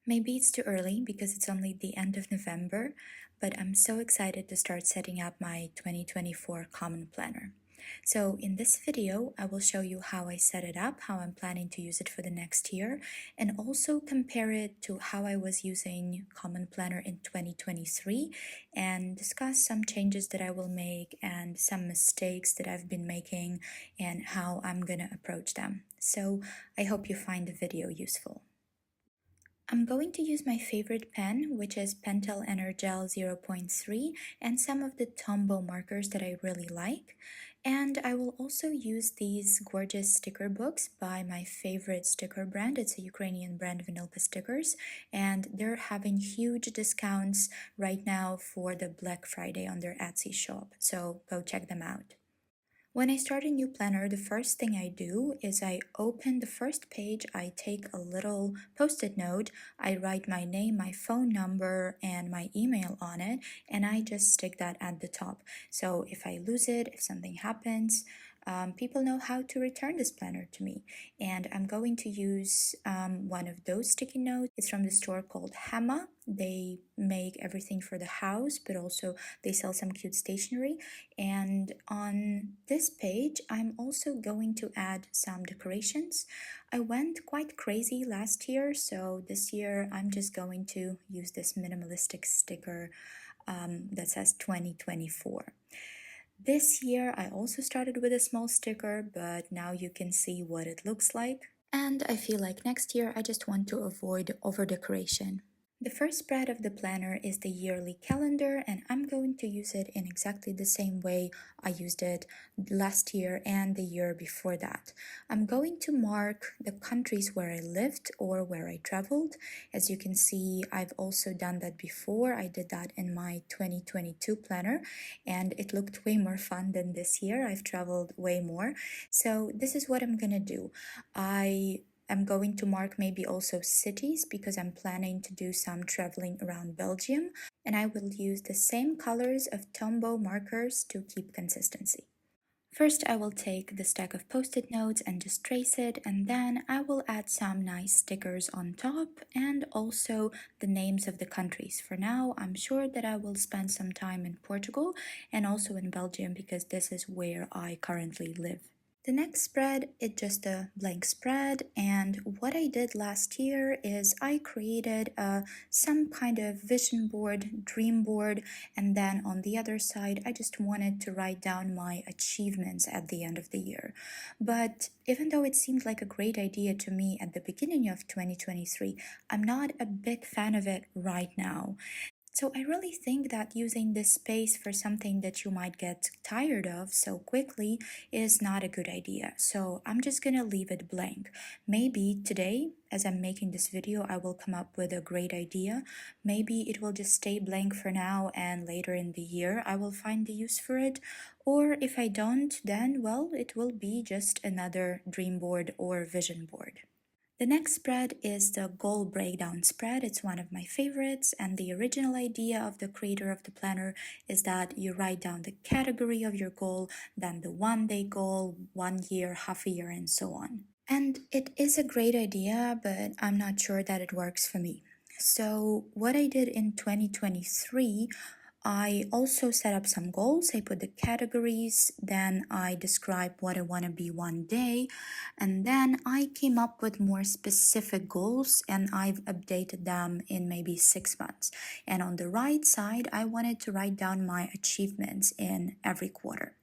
Maybe it's too early because it's only the end of November, but I'm so excited to start setting up my 2024 Common Planner. So in this video, I will show you how I set it up, how I'm planning to use it for the next year, and also compare it to how I was using Common Planner in 2023 and discuss some changes that I will make and some mistakes that I've been making and how I'm going to approach them. So I hope you find the video useful. I'm going to use my favorite pen, which is Pentel Energel 0.3, and some of the Tombow markers that I really like. And I will also use these gorgeous sticker books by my favorite sticker brand. It's a Ukrainian brand, Vanilka Stickers, and they're having huge discounts right now for the Black Friday on their Etsy shop. So go check them out. When I start a new planner, the first thing I do is I open the first page, I take a little post-it note, I write my name, my phone number, and my email on it, and I just stick that at the top. So if I lose it, if something happens, people know how to return this planner to me. And I'm going to use one of those sticky notes. It's from the store called Hema. They make everything for the house, but also they sell some cute stationery. And on this page, I'm also going to add some decorations. I went quite crazy last year, so this year I'm just going to use this minimalistic sticker that says 2024. This year I also started with a small sticker, but now you can see what it looks like. And I feel like next year I just want to avoid over decoration. The first spread of the planner is the yearly calendar, and I'm going to use it in exactly the same way I used it last year and the year before that. I'm going to mark the countries where I lived or where I traveled. As you can see, I've also done that before. I did that in my 2022 planner, and it looked way more fun than this year. I've traveled way more. So this is what I'm gonna do. I'm going to mark maybe also cities because I'm planning to do some traveling around Belgium, and I will use the same colors of Tombow markers to keep consistency. First, I will take the stack of post-it notes and just trace it, and then I will add some nice stickers on top and also the names of the countries. For now, I'm sure that I will spend some time in Portugal and also in Belgium because this is where I currently live. The next spread is just a blank spread, and what I did last year is I created some kind of vision board, dream board, and then on the other side I just wanted to write down my achievements at the end of the year. But even though it seemed like a great idea to me at the beginning of 2023, I'm not a big fan of it right now. So I really think that using this space for something that you might get tired of so quickly is not a good idea. So I'm just gonna leave it blank. Maybe today, as I'm making this video, I will come up with a great idea. Maybe it will just stay blank for now and later in the year I will find the use for it. Or if I don't, then well, it will be just another dream board or vision board. The next spread is the goal breakdown spread. It's one of my favorites, and the original idea of the creator of the planner is that you write down the category of your goal, then the 1 day goal, 1 year, half a year, and so on. And it is a great idea, but I'm not sure that it works for me. So what I did in 2023, I also set up some goals. I put the categories, then I describe what I want to be 1 day, and then I came up with more specific goals and I've updated them in maybe 6 months. And on the right side, I wanted to write down my achievements in every quarter.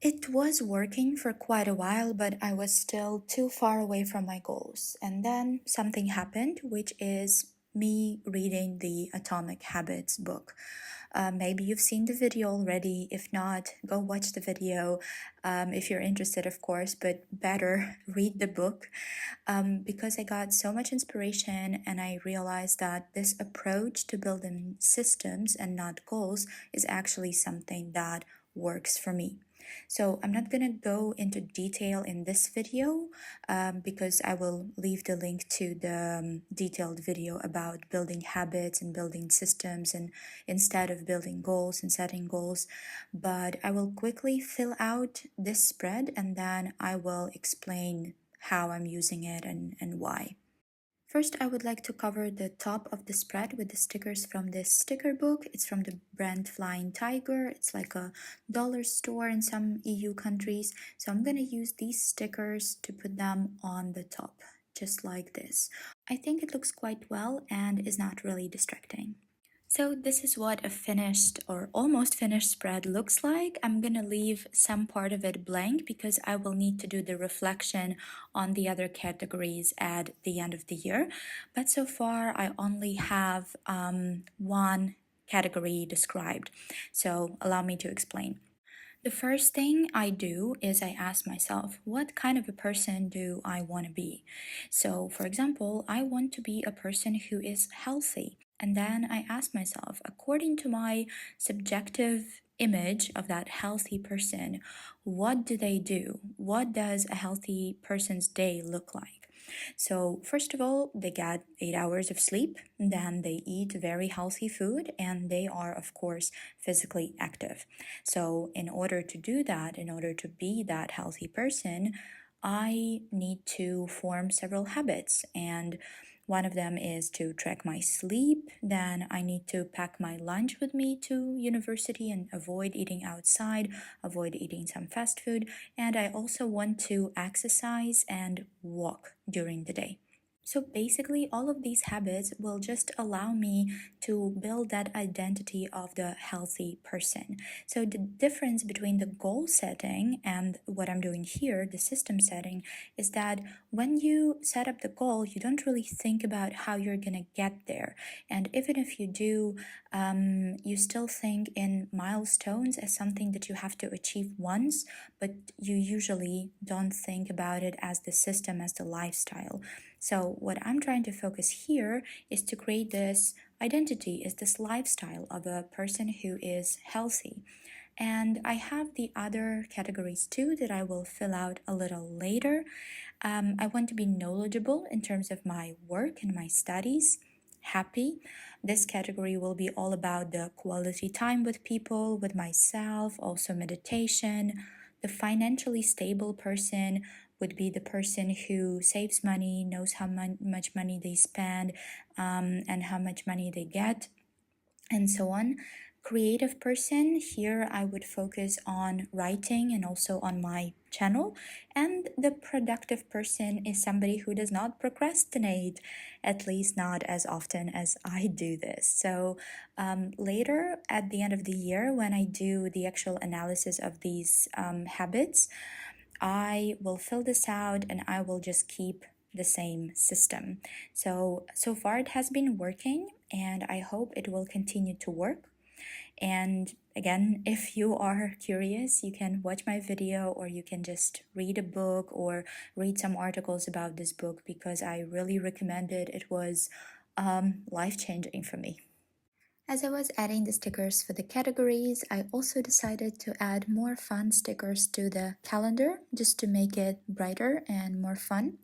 It was working for quite a while, but I was still too far away from my goals. And then something happened, which is me reading the Atomic Habits book. Maybe you've seen the video already. If not, go watch the video if you're interested, of course, but better read the book because I got so much inspiration and I realized that this approach to building systems and not goals is actually something that works for me. So I'm not gonna go into detail in this video because I will leave the link to the detailed video about building habits and building systems and instead of building goals and setting goals. But I will quickly fill out this spread and then I will explain how I'm using it and why. First, I would like to cover the top of the spread with the stickers from this sticker book. It's from the brand Flying Tiger. It's like a dollar store in some EU countries. So I'm going to use these stickers to put them on the top, just like this. I think it looks quite well and is not really distracting. So this is what a finished or almost finished spread looks like. I'm gonna leave some part of it blank because I will need to do the reflection on the other categories at the end of the year. But so far I only have one category described. So allow me to explain. The first thing I do is I ask myself, what kind of a person do I want to be? So, for example, I want to be a person who is healthy. And then I ask myself, according to my subjective image of that healthy person, what do they do? What does a healthy person's day look like? So, first of all, they get 8 hours of sleep, then they eat very healthy food, and they are, of course, physically active. So, in order to do that, in order to be that healthy person, I need to form several habits, and one of them is to track my sleep. Then I need to pack my lunch with me to university and avoid eating outside, avoid eating some fast food. And I also want to exercise and walk during the day. So basically, all of these habits will just allow me to build that identity of the healthy person. So the difference between the goal setting and what I'm doing here, the system setting, is that when you set up the goal, you don't really think about how you're gonna get there. And even if you do, you still think in milestones as something that you have to achieve once, but you usually don't think about it as the system, as the lifestyle. So what I'm trying to focus here is to create this identity, is this lifestyle of a person who is healthy. And I have the other categories too that I will fill out a little later. I want to be knowledgeable in terms of my work and my studies. Happy. This category will be all about the quality time with people, with myself, also meditation. The financially stable person would be the person who saves money, knows how much money they spend, and how much money they get, and so on. Creative person, here I would focus on writing and also on my channel. And the productive person is somebody who does not procrastinate, at least not as often as I do this. So later at the end of the year, when I do the actual analysis of these habits, I will fill this out and I will just keep the same system. So far it has been working and I hope it will continue to work. And again, if you are curious, you can watch my video or you can just read a book or read some articles about this book because I really recommend it. It was life-changing for me. As I was adding the stickers for the categories, I also decided to add more fun stickers to the calendar just to make it brighter and more fun.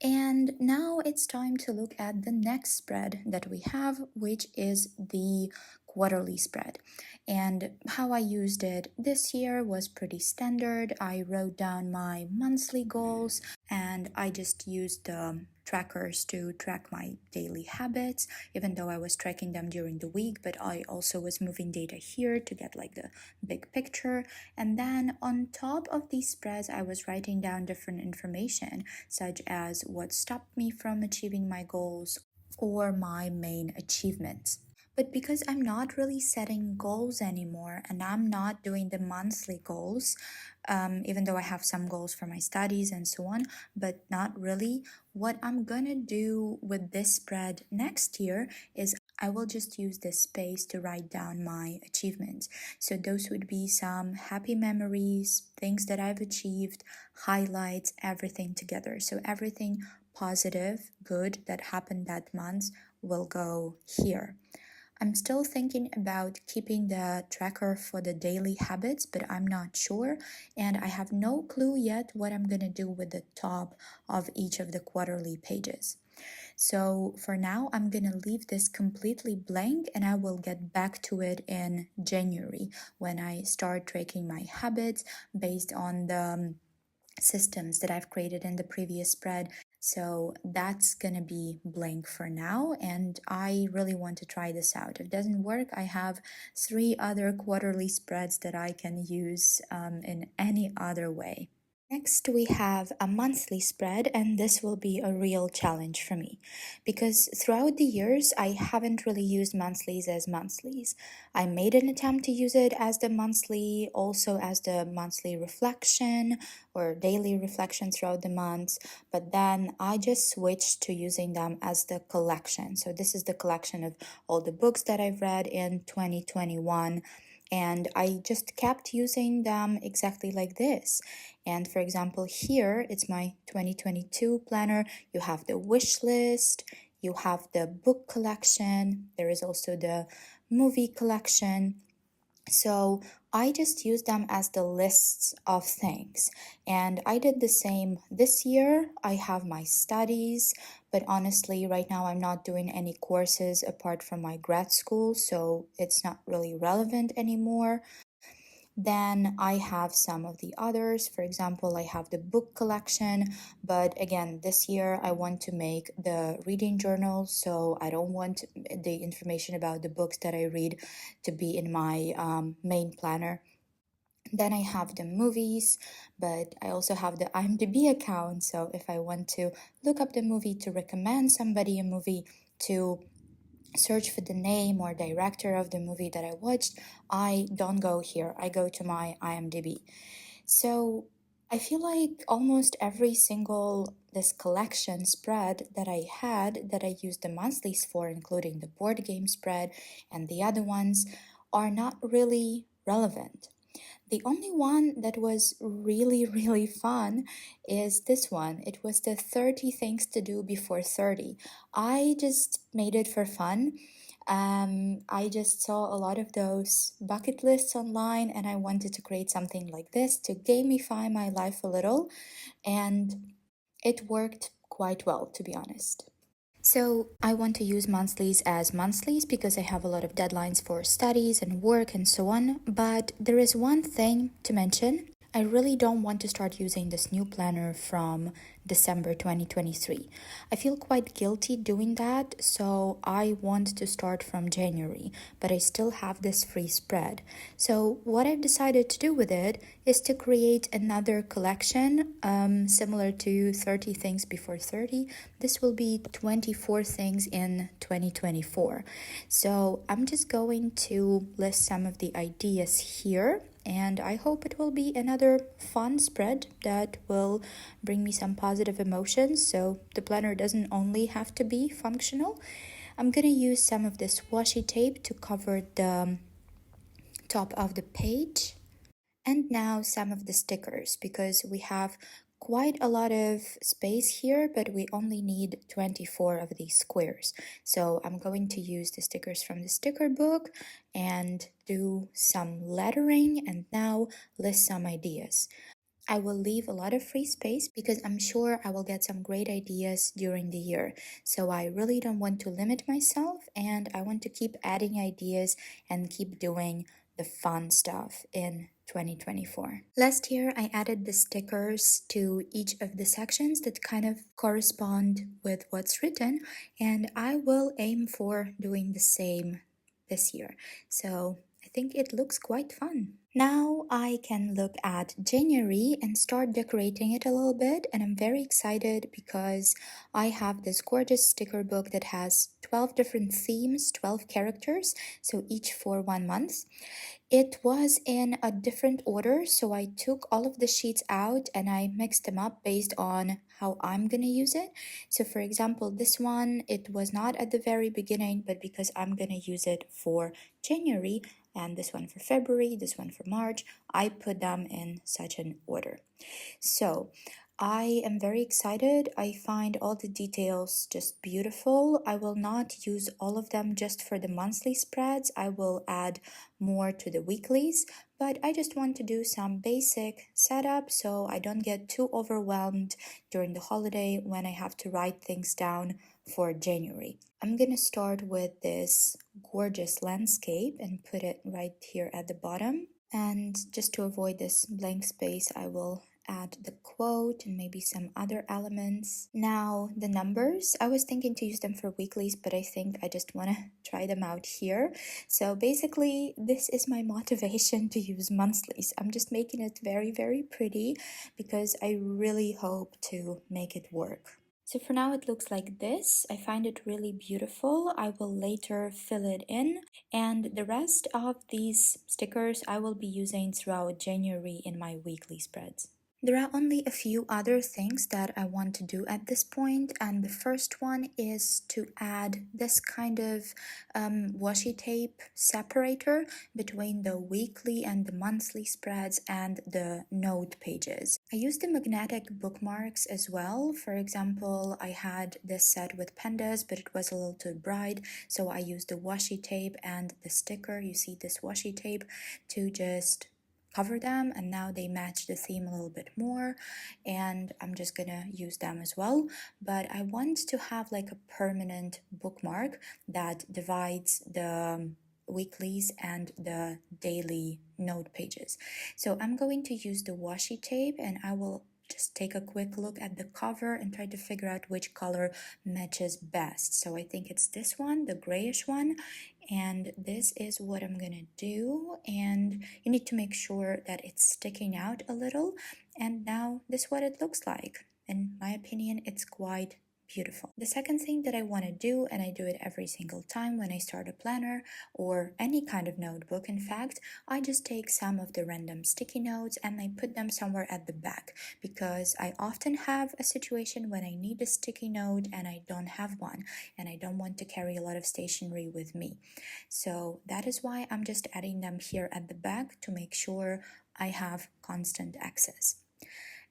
And now it's time to look at the next spread that we have, which is the quarterly spread. And how I used it this year was pretty standard. I wrote down my monthly goals and I just used the trackers to track my daily habits, even though I was tracking them during the week, but I also was moving data here to get like the big picture. And then on top of these spreads, I was writing down different information, such as what stopped me from achieving my goals or my main achievements. But because I'm not really setting goals anymore and I'm not doing the monthly goals, even though I have some goals for my studies and so on, but not really, what I'm gonna do with this spread next year is I will just use this space to write down my achievements. So those would be some happy memories, things that I've achieved, highlights, everything together. So everything positive, good that happened that month will go here. I'm still thinking about keeping the tracker for the daily habits, but I'm not sure, and I have no clue yet what I'm gonna do with the top of each of the quarterly pages. So for now, I'm gonna leave this completely blank and I will get back to it in January when I start tracking my habits based on the systems that I've created in the previous spread. So that's gonna be blank for now, and I really want to try this out. If it doesn't work, I have 3 other quarterly spreads that I can use in any other way. Next, we have a monthly spread, and this will be a real challenge for me because throughout the years, I haven't really used monthlies as monthlies. I made an attempt to use it as the monthly, also as the monthly reflection or daily reflection throughout the months, but then I just switched to using them as the collection. So, this is the collection of all the books that I've read in 2021. And I just kept using them exactly like this. And for example, here it's my 2022 planner. You have the wish list, you have the book collection, there is also the movie collection. So I just use them as the lists of things. And I did the same this year. I have my studies, but honestly, right now I'm not doing any courses apart from my grad school, so it's not really relevant anymore. Then I have some of the others. For example, I have the book collection, but again, this year I want to make the reading journal, so I don't want the information about the books that I read to be in my main planner. Then I have the movies, but I also have the IMDb account, so if I want to look up the movie, to recommend somebody a movie, to search for the name or director of the movie that I watched, I don't go here. I go to my IMDb. So I feel like almost every single this collection spread that I had that I used the monthlies for, including the board game spread and the other ones, are not really relevant. The only one that was really, really fun is this one. It was the 30 things to do before 30. I just made it for fun. I just saw a lot of those bucket lists online and I wanted to create something like this to gamify my life a little, and it worked quite well, to be honest. So I want to use monthlies as monthlies because I have a lot of deadlines for studies and work and so on. But there is one thing to mention. I really don't want to start using this new planner from December 2023. I feel quite guilty doing that, so I want to start from January, but I still have this free spread. So, what I've decided to do with it is to create another collection similar to 30 Things Before 30. This will be 24 things in 2024. So, I'm just going to list some of the ideas here, and I hope it will be another fun spread that will bring me some positive emotions. So the planner doesn't only have to be functional. I'm gonna use some of this washi tape to cover the top of the page. And now some of the stickers, because we have quite a lot of space here, but we only need 24 of these squares. So I'm going to use the stickers from the sticker book and do some lettering and now list some ideas. I will leave a lot of free space because I'm sure I will get some great ideas during the year. So I really don't want to limit myself and I want to keep adding ideas and keep doing the fun stuff in 2024. Last year, I added the stickers to each of the sections that kind of correspond with what's written, and I will aim for doing the same this year. So I think it looks quite fun. Now I can look at January and start decorating it a little bit, and I'm very excited because I have this gorgeous sticker book that has 12 different themes, 12 characters, so each for 1 month. It was in a different order, so I took all of the sheets out and I mixed them up based on how I'm gonna use it. So for example, this one, it was not at the very beginning, but because I'm gonna use it for January, and this one for February, this one for March, I put them in such an order. So I am very excited. I find all the details just beautiful. I will not use all of them just for the monthly spreads. I will add more to the weeklies, but I just want to do some basic setup so I don't get too overwhelmed during the holiday when I have to write things down for January. I'm gonna start with this gorgeous landscape and put it right here at the bottom. And just to avoid this blank space, I will add the quote and maybe some other elements. Now, the numbers, I was thinking to use them for weeklies, but I think I just want to try them out here. So basically, this is my motivation to use monthlies. I'm just making it very, very pretty because I really hope to make it work. So for now it looks like this. I find it really beautiful. I will later fill it in, and the rest of these stickers I will be using throughout January in my weekly spreads. There are only a few other things that I want to do at this point, and the first one is to add this kind of washi tape separator between the weekly and the monthly spreads and the note pages. I use the magnetic bookmarks as well. For example, I had this set with pandas, but it was a little too bright, so I used the washi tape and the sticker. You see this washi tape to just cover them, and now they match the theme a little bit more, and I'm just gonna use them as well. But I want to have like a permanent bookmark that divides the weeklies and the daily note pages. So I'm going to use the washi tape, and I will just take a quick look at the cover and try to figure out which color matches best. So I think it's this one, the grayish one, and this is what I'm gonna do. And you need to make sure that it's sticking out a little. And now this is what it looks like. In my opinion, it's quite beautiful. The second thing that I want to do, and I do it every single time when I start a planner or any kind of notebook, in fact, I just take some of the random sticky notes and I put them somewhere at the back, because I often have a situation when I need a sticky note and I don't have one, and I don't want to carry a lot of stationery with me. So that is why I'm just adding them here at the back to make sure I have constant access.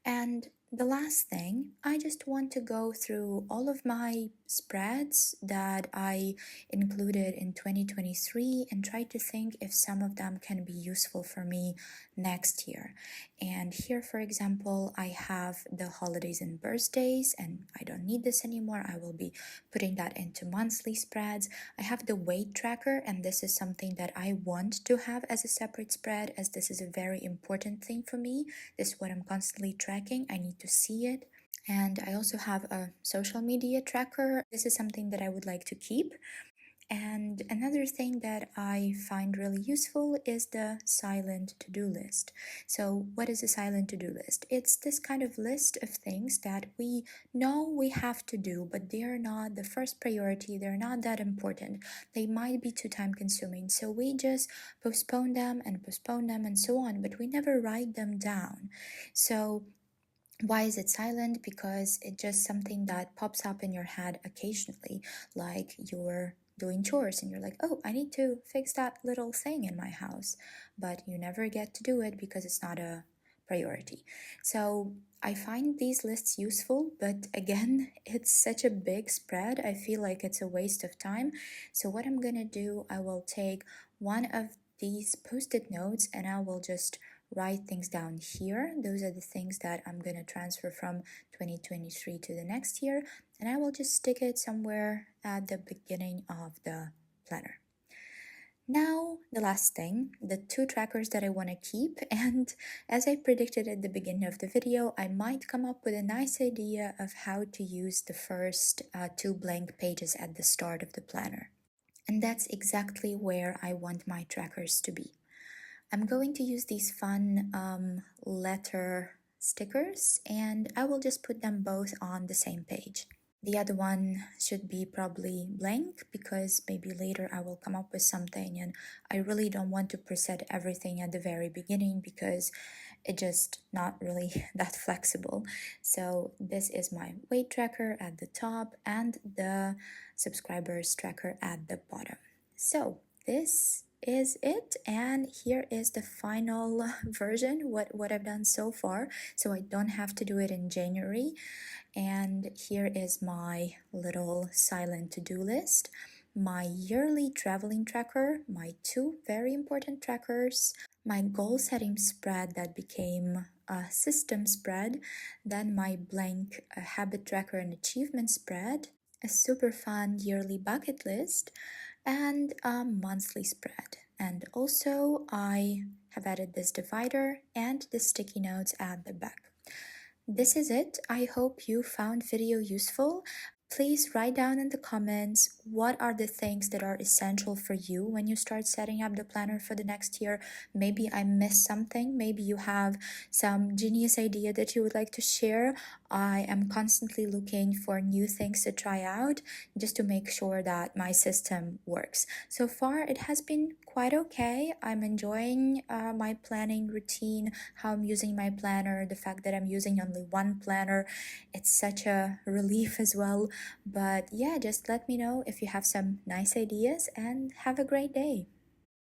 And the last thing, I just want to go through all of my spreads that I included in 2023 and try to think if some of them can be useful for me next year. And here, for example, I have the holidays and birthdays, and I don't need this anymore. I will be putting that into monthly spreads. I have the weight tracker, and this is something that I want to have as a separate spread, as this is a very important thing for me. This is what I'm constantly tracking. I need to see it. And I also have a social media tracker. This is something that I would like to keep. And another thing that I find really useful is the silent to-do list. So what is a silent to-do list? It's this kind of list of things that we know we have to do, but they're not the first priority. They're not that important. They might be too time consuming. So we just postpone them and so on, but we never write them down. So why is it silent? Because it's just something that pops up in your head occasionally, like you're doing chores and you're like, oh, I need to fix that little thing in my house, but you never get to do it because it's not a priority. So I find these lists useful, but again, it's such a big spread. I feel like it's a waste of time. So what I'm gonna do, I will take one of these post-it notes and I will just write things down here. Those are the things that I'm going to transfer from 2023 to the next year, and I will just stick it somewhere at the beginning of the planner. Now, the last thing, the two trackers that I want to keep, and as I predicted at the beginning of the video, I might come up with a nice idea of how to use the first two blank pages at the start of the planner. And that's exactly where I want my trackers to be. I'm going to use these fun letter stickers, and I will just put them both on the same page. The other one should be probably blank, because maybe later I will come up with something, and I really don't want to preset everything at the very beginning because it's just not really that flexible. So this is my weight tracker at the top and the subscribers tracker at the bottom. So this is it, and here is the final version, what I've done so far, so I don't have to do it in January. And here is my little silent to-do list, my yearly traveling tracker, my two very important trackers, my goal setting spread that became a system spread, then my blank habit tracker and achievement spread, a super fun yearly bucket list, and a monthly spread. And also I have added this divider and the sticky notes at the back. This is it. I hope you found video useful. Please write down in the comments what are the things that are essential for you when you start setting up the planner for the next year. Maybe I missed something. Maybe you have some genius idea that you would like to share. I am constantly looking for new things to try out just to make sure that my system works. So far, it has been quite okay. I'm enjoying my planning routine, how I'm using my planner, the fact that I'm using only one planner. It's such a relief as well. But yeah, just let me know if you have some nice ideas and have a great day.